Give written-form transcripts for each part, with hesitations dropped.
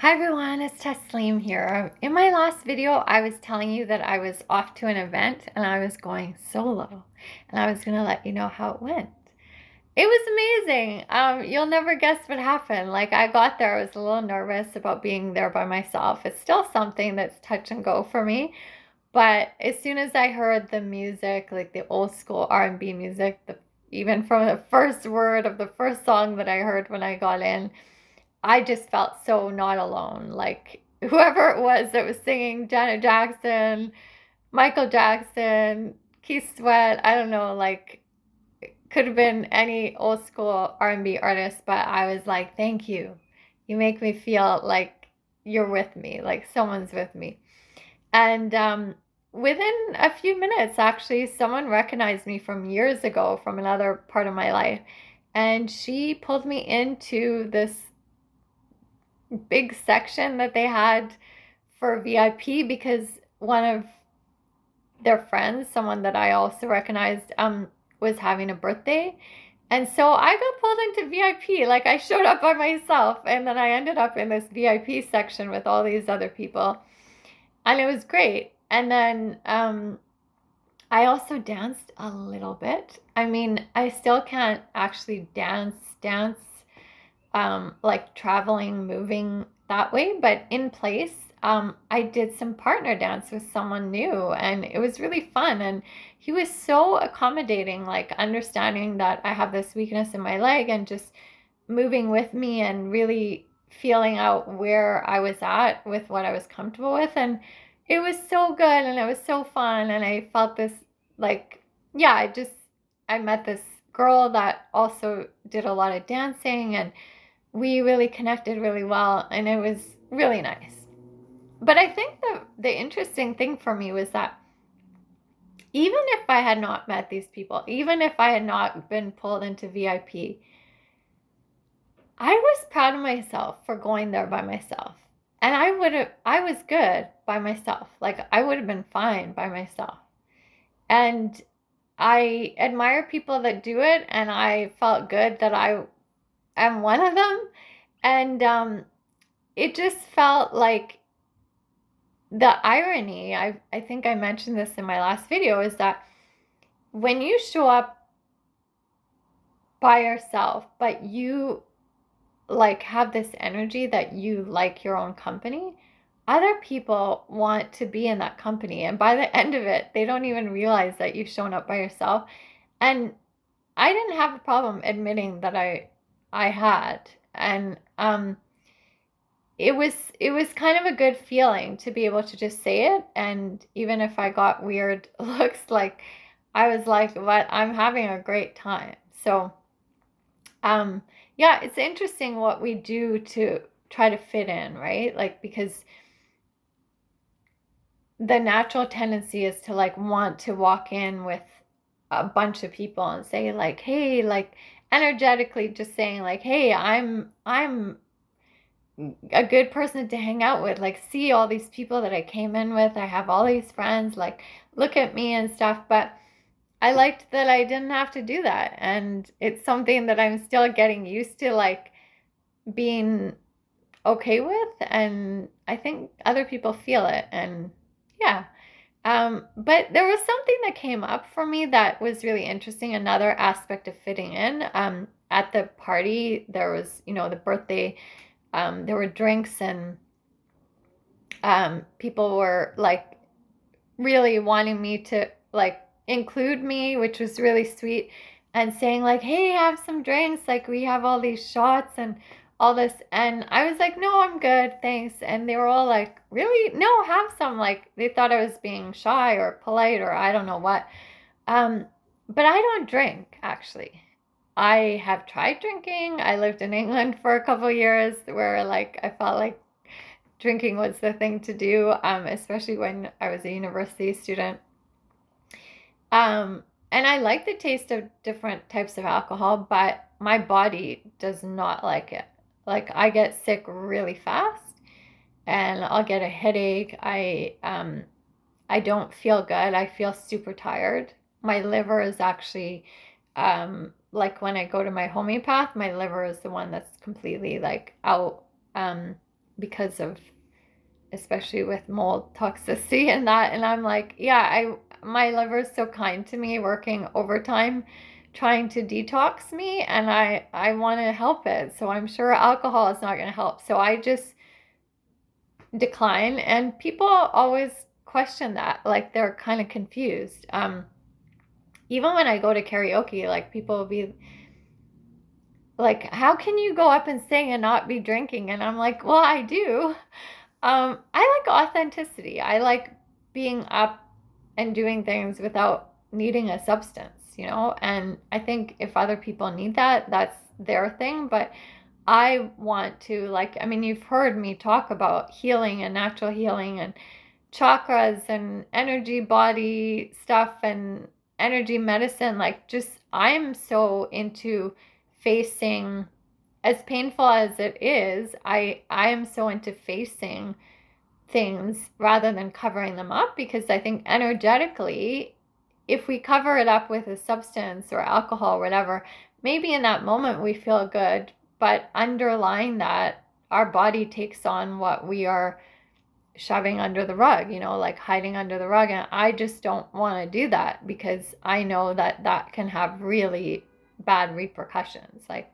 Hi everyone, it's Tasleem here. In my last video, I was telling you that I was off to an event and I was going solo, and I was going to let you know how it went. It was amazing. You'll never guess what happened. Like, I got there, I was a little nervous about being there by myself. It's still something that's touch and go for me, but as soon as I heard the music, like the old school R&B music, even from the first word of the first song that I heard when I got in, I just felt so not alone. Like, whoever it was that was singing, Janet Jackson, Michael Jackson, Keith Sweat, I don't know, like, could have been any old school R&B artist, but I was like, thank you. You make me feel like you're with me, like someone's with me. And within a few minutes, actually, someone recognized me from years ago from another part of my life. And she pulled me into this big section that they had for VIP because one of their friends, someone that I also recognized, was having a birthday. And so I got pulled into VIP. Like, I showed up by myself and then I ended up in this VIP section with all these other people. And it was great. And then I also danced a little bit. I mean, I still can't actually dance like traveling, moving that way, but in place, I did some partner dance with someone new, and it was really fun. And he was so accommodating, like understanding that I have this weakness in my leg and just moving with me and really feeling out where I was at with what I was comfortable with. And it was so good and it was so fun. And I felt this, like, yeah, I met this girl that also did a lot of dancing, and we really connected really well, and it was really nice. But I think the interesting thing for me was that even if I had not met these people, even if I had not been pulled into VIP, I was proud of myself for going there by myself. And I was good by myself. Like, I would have been fine by myself. And I admire people that do it, and I felt good that I am one of them. And it just felt like the irony, I think I mentioned this in my last video, is that when you show up by yourself, but you like have this energy that you like your own company, other people want to be in that company. And by the end of it, they don't even realize that you've shown up by yourself. And I didn't have a problem admitting that I had. And it was kind of a good feeling to be able to just say it. And even if I got weird looks, like, I was like, what, I'm having a great time. So yeah, it's interesting what we do to try to fit in, right? Like, because the natural tendency is to like want to walk in with a bunch of people and say like, hey, like, energetically just saying like, hey, I'm a good person to hang out with. Like, see all these people that I came in with. I have all these friends. Like, look at me and stuff. But I liked that I didn't have to do that. And it's something that I'm still getting used to, like, being okay with. And I think other people feel it. And yeah. But there was something that came up for me that was really interesting. Another aspect of fitting in. At the party, there was, the birthday, there were drinks, and people were like really wanting me to like include me, which was really sweet, and saying like, hey, have some drinks, like we have all these shots and all this. And I was like, no, I'm good, thanks. And they were all like, really? No, have some. Like, they thought I was being shy or polite or I don't know what. um but I don't drink, actually. I have tried drinking. I lived in England for a couple years where, like, I felt like drinking was the thing to do, especially when I was a university student. And I like the taste of different types of alcohol, but my body does not like it. Like, I get sick really fast, and I'll get a headache. I don't feel good. I feel super tired. My liver is actually, like, when I go to my homeopath, my liver is the one that's completely like out. because of, especially with mold toxicity and that. And I'm like, yeah, my liver's so kind to me, working overtime trying to detox me, and I want to help it. So I'm sure alcohol is not going to help. So I just decline, and people always question that, like they're kind of confused. Even when I go to karaoke, like people will be like, how can you go up and sing and not be drinking? And I'm like, well, I do. I like authenticity. I like being up and doing things without needing a substance, you know? And I think if other people need that, that's their thing. But I want to, like, I mean, you've heard me talk about healing and natural healing and chakras and energy body stuff and energy medicine. Like, just, I'm so into facing, as painful as it is, I am so into facing things rather than covering them up, because I think energetically, if we cover it up with a substance or alcohol or whatever, maybe in that moment we feel good, but underlying that, our body takes on what we are shoving under the rug, you know, like hiding under the rug. And I just don't want to do that, because I know that that can have really bad repercussions. Like,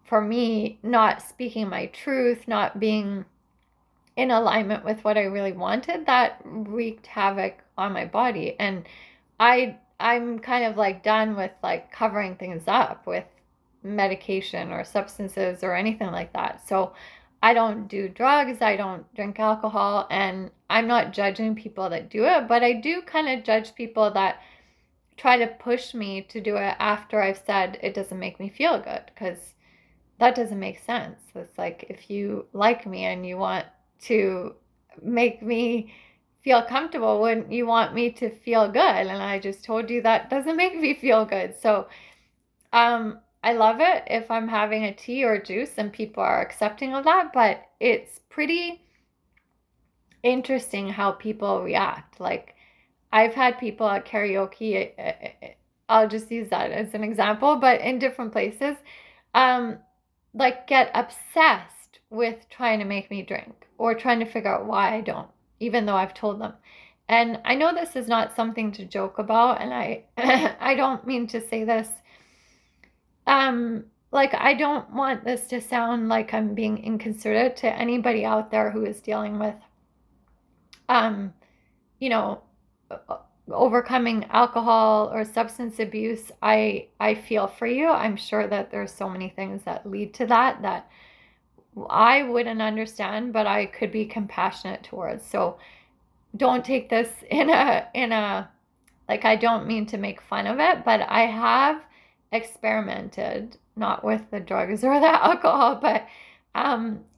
for me, not speaking my truth, not being in alignment with what I really wanted, that wreaked havoc on my body. And I'm kind of like done with like covering things up with medication or substances or anything like that. So I don't do drugs, I don't drink alcohol, and I'm not judging people that do it, but I do kind of judge people that try to push me to do it after I've said it doesn't make me feel good, because that doesn't make sense. It's like, if you like me and you want to make me feel comfortable, wouldn't you want me to feel good? And I just told you that doesn't make me feel good. So I love it if I'm having a tea or juice and people are accepting of that, but it's pretty interesting how people react. Like, I've had people at karaoke, I'll just use that as an example, but in different places, um, like get obsessed with trying to make me drink or trying to figure out why I don't, even though I've told them. And I know this is not something to joke about, and I I don't mean to say this. Like, I don't want this to sound like I'm being inconsiderate to anybody out there who is dealing with, um, you know, overcoming alcohol or substance abuse. I feel for you. I'm sure that there's so many things that lead to that that I wouldn't understand, but I could be compassionate towards. So don't take this in a like, I don't mean to make fun of it, but I have experimented, not with the drugs or the alcohol, but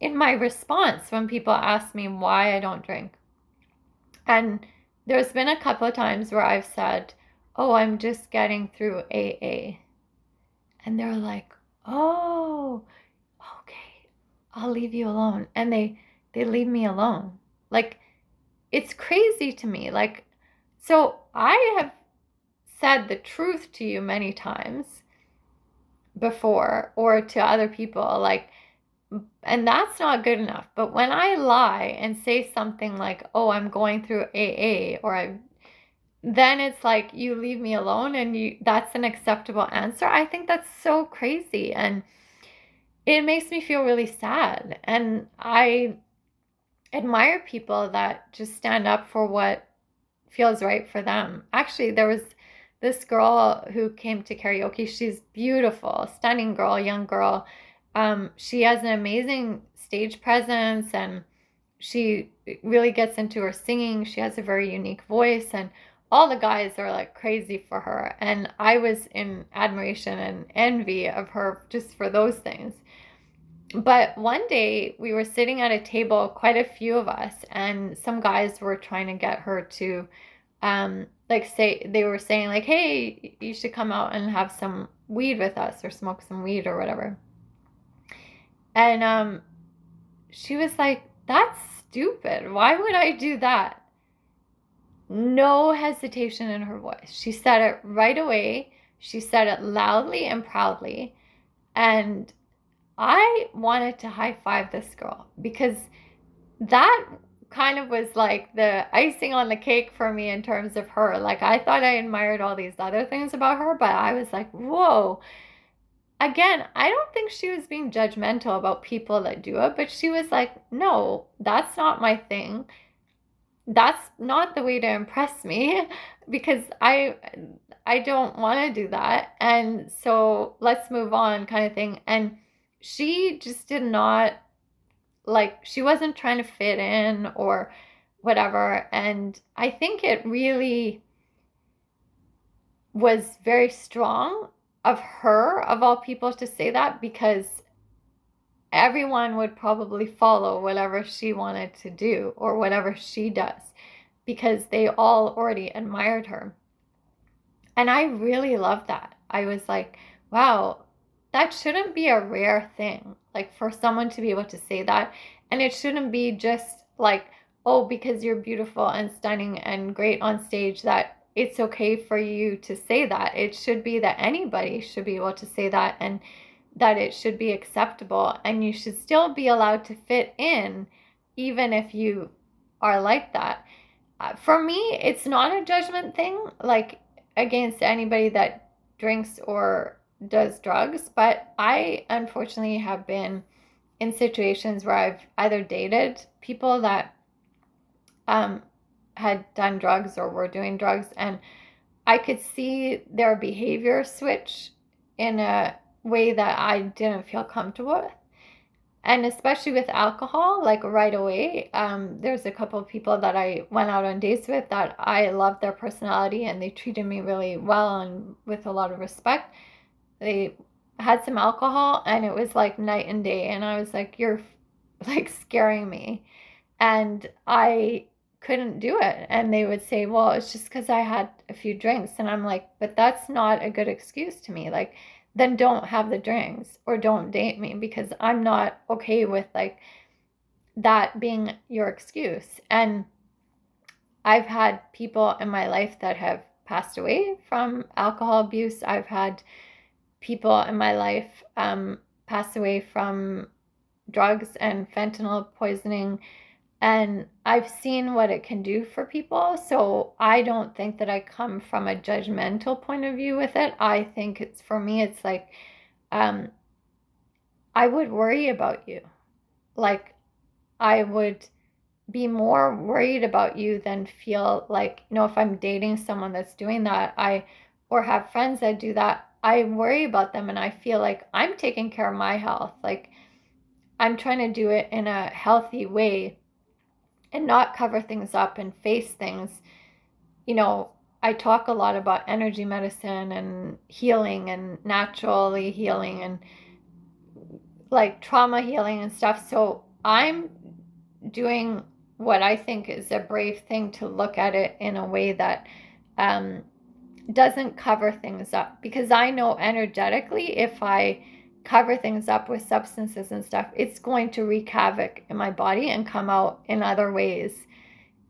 in my response when people ask me why I don't drink. And there's been a couple of times where I've said, oh, I'm just getting through AA. And they're like, oh, okay, I'll leave you alone. And they leave me alone. Like, it's crazy to me. Like, so I have said the truth to you many times before, or to other people, like, and that's not good enough. But when I lie and say something like, oh, I'm going through AA, or then it's like, you leave me alone, and that's an acceptable answer. I think that's so crazy, and it makes me feel really sad. And I admire people that just stand up for what feels right for them. Actually, there was this girl who came to karaoke. She's beautiful, stunning girl, young girl. She has an amazing stage presence, and she really gets into her singing. She has a very unique voice, and all the guys are like crazy for her. And I was in admiration and envy of her just for those things. But one day we were sitting at a table, quite a few of us, and some guys were trying to get her to, like, say, they were saying like, hey, you should come out and have some weed with us or smoke some weed or whatever. And she was like, that's stupid. Why would I do that? No hesitation in her voice. She said it right away. She said it loudly and proudly. And I wanted to high five this girl, because that kind of was like the icing on the cake for me in terms of her. Like, I thought I admired all these other things about her, but I was like, whoa. Again, I don't think she was being judgmental about people that do it, but she was like, no, that's not my thing. That's not the way to impress me because I don't want to do that. And so let's move on kind of thing. And she just did not, like, she wasn't trying to fit in or whatever. And I think it really was very strong of her, of all people, to say that, because everyone would probably follow whatever she wanted to do or whatever she does because they all already admired her. And I really love that. I was like, wow, that shouldn't be a rare thing. Like, for someone to be able to say that. And it shouldn't be just like, oh, because you're beautiful and stunning and great on stage, that it's okay for you to say that. It should be that anybody should be able to say that, and that it should be acceptable, and you should still be allowed to fit in even if you are like that. For me, it's not a judgment thing, like, against anybody that drinks or does drugs, but I unfortunately have been in situations where I've either dated people that um, had done drugs or were doing drugs, and I could see their behavior switch in a way that I didn't feel comfortable with. And especially with alcohol, like right away, there's a couple of people that I went out on dates with that I loved their personality and they treated me really well and with a lot of respect. They had some alcohol and it was like night and day. And I was like, you're like scaring me. And I couldn't do it. And they would say, well, it's just because I had a few drinks. And I'm like, but that's not a good excuse to me. Like, then don't have the drinks or don't date me, because I'm not okay with like that being your excuse. And I've had people in my life that have passed away from alcohol abuse. I've had people in my life pass away from drugs and fentanyl poisoning, and I've seen what it can do for people. So I don't think that I come from a judgmental point of view with it. I think it's, for me, it's like, um, I would worry about you. Like, I would be more worried about you than feel like, if I'm dating someone that's doing that, or have friends that do that, I worry about them and I feel like I'm taking care of my health. Like, I'm trying to do it in a healthy way and not cover things up and face things. You know, I talk a lot about energy medicine and healing and naturally healing and like trauma healing and stuff. So I'm doing what I think is a brave thing, to look at it in a way that um, doesn't cover things up. Because I know energetically, if I cover things up with substances and stuff, it's going to wreak havoc in my body and come out in other ways,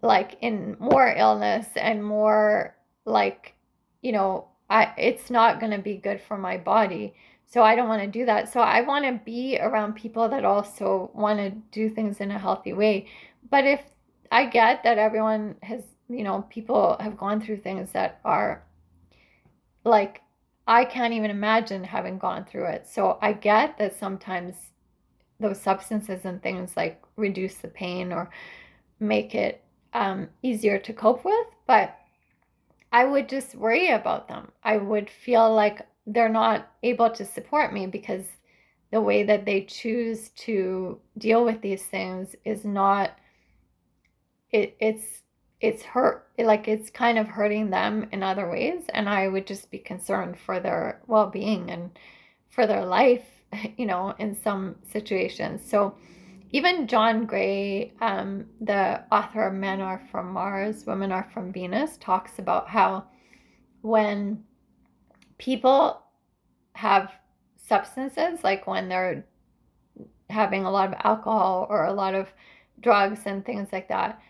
like in more illness and more like, it's not going to be good for my body. So I don't want to do that. So I want to be around people that also want to do things in a healthy way. But if I get that everyone has, people have gone through things that are like, I can't even imagine having gone through it. So I get that sometimes those substances and things like reduce the pain or make it easier to cope with, but I would just worry about them. I would feel like they're not able to support me because the way that they choose to deal with these things is not, it's hurt, like it's kind of hurting them in other ways, and I would just be concerned for their well-being and for their life, in some situations. So even John Gray, the author of Men Are From Mars, Women Are From Venus, talks about how when people have substances, like when they're having a lot of alcohol or a lot of drugs and things like that,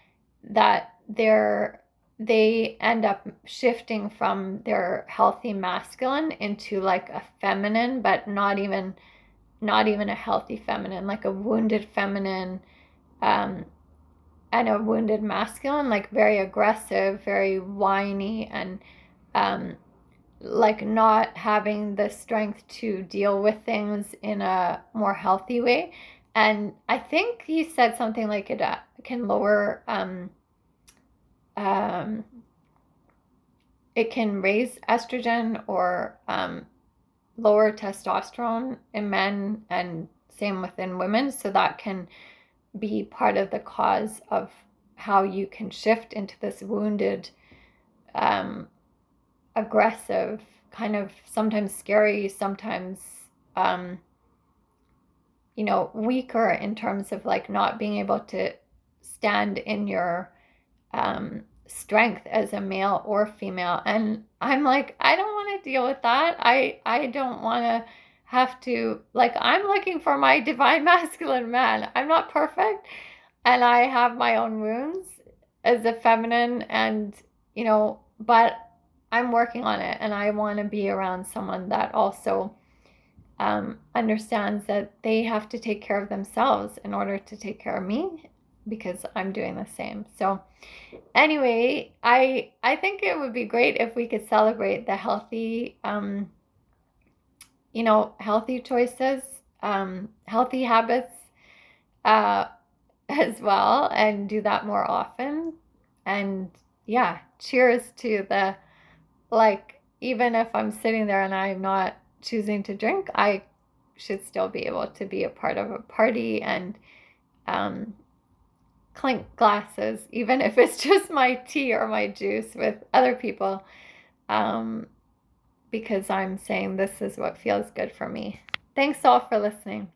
that they end up shifting from their healthy masculine into like a feminine, but not even a healthy feminine, like a wounded feminine, um, and a wounded masculine, like very aggressive, very whiny, and um, like not having the strength to deal with things in a more healthy way. And I think he said something like it can lower, um, it can raise estrogen or lower testosterone in men, and same within women. So that can be part of the cause of how you can shift into this wounded, um, aggressive, kind of sometimes scary, sometimes, um, weaker in terms of like not being able to stand in your strength as a male or female. And I'm like, I don't want to deal with that. I don't want to have to, like, I'm looking for my divine masculine man. I'm not perfect, and I have my own wounds as a feminine, and but I'm working on it, and I want to be around someone that also understands that they have to take care of themselves in order to take care of me, because I'm doing the same. So anyway, I think it would be great if we could celebrate the healthy, healthy choices, healthy habits, uh, as well, and do that more often. And yeah, cheers to the, like, even if I'm sitting there and I'm not choosing to drink, I should still be able to be a part of a party and um, clink glasses, even if it's just my tea or my juice with other people, um, because I'm saying this is what feels good for me. Thanks all for listening.